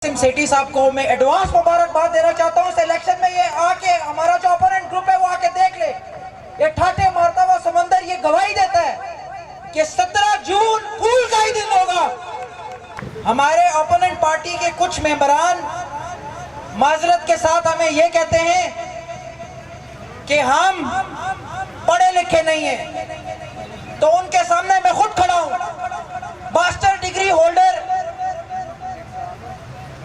सेठी साहब को मैं एडवांस मुबारकबाद देना चाहता हूं। इस इलेक्शन में ये आके हमारा जो अपोनेंट ग्रुप है वो आके देख ले, ये ठाटे मारता हुआ समंदर ये गवाही देता है कि 17 जून फूल का ही दिन होगा। हमारे ओपोनेंट पार्टी के कुछ मेंबरान माजरत के साथ हमें ये कहते हैं कि हम पढ़े लिखे नहीं हैं, तो उनके सामने मैं खुद खड़ा हूं, मास्टर डिग्री होल्डर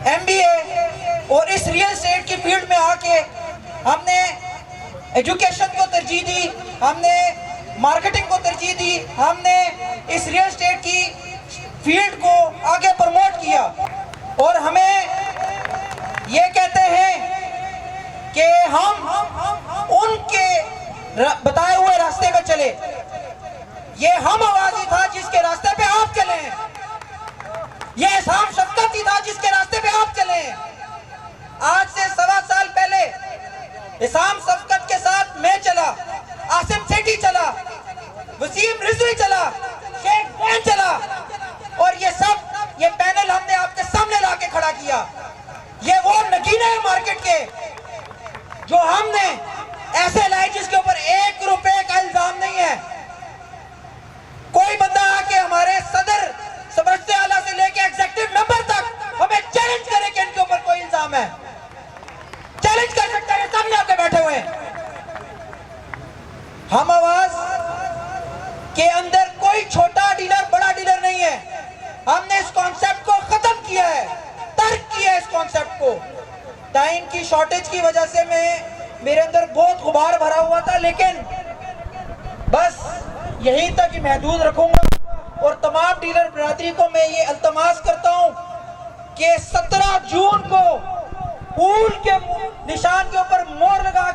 MBA, और इस रियल एस्टेट की फील्ड में आके हमने एजुकेशन को तरजीह दी, हमने मार्केटिंग को तरजीह दी, हमने इस रियल एस्टेट की फील्ड को आगे प्रमोट किया और हमें ये कहते हैं कि हम उनके बताए हुए रास्ते पे चले। ये हम आवाज ही था जिसके रास्ते पे आप चले हैं, ये एहसान शफकत ही था जिसके रास्ते पे आप चले हैं। आज से 1.25 साल पहले एहसान शफकत के साथ मैं चला, आसिम सेठी चला, वसीम रिजवी चला, शेख बैन चला, और ये सब ये पैनल हमने आपके सामने लाके खड़ा किया। ये वो नगीने हैं मार्केट के जो हमने ऐसे लाए जिसके ऊपर 1 रुपए का इल्जाम नहीं है। कोई बंदा आके हमारे सदर सबसे आला से लेके एग्जीक्यूटिव मेंबर तक हमें चैलेंज करे कि इनके ऊपर कोई इल्जाम है, चैलेंज कर सकते हैं, सामने आके बैठे हुए हैं। हम आवाज के अंदर कोई छोटा डीलर बड़ा डीलर नहीं है। हमने इस कॉन्सेप्ट को खत्म किया है, तर्क किया है इस कॉन्सेप्ट को। टाइम की शॉर्टेज की वजह से मेरे अंदर बहुत गुबार भरा हुआ था, लेकिन बस यहीं तक ही महदूद रखूंगा और तमाम डीलर बरादरी को मैं ये अल्तमास करता हूं कि 17 जून को फूल के निशान के ऊपर मोहर लगा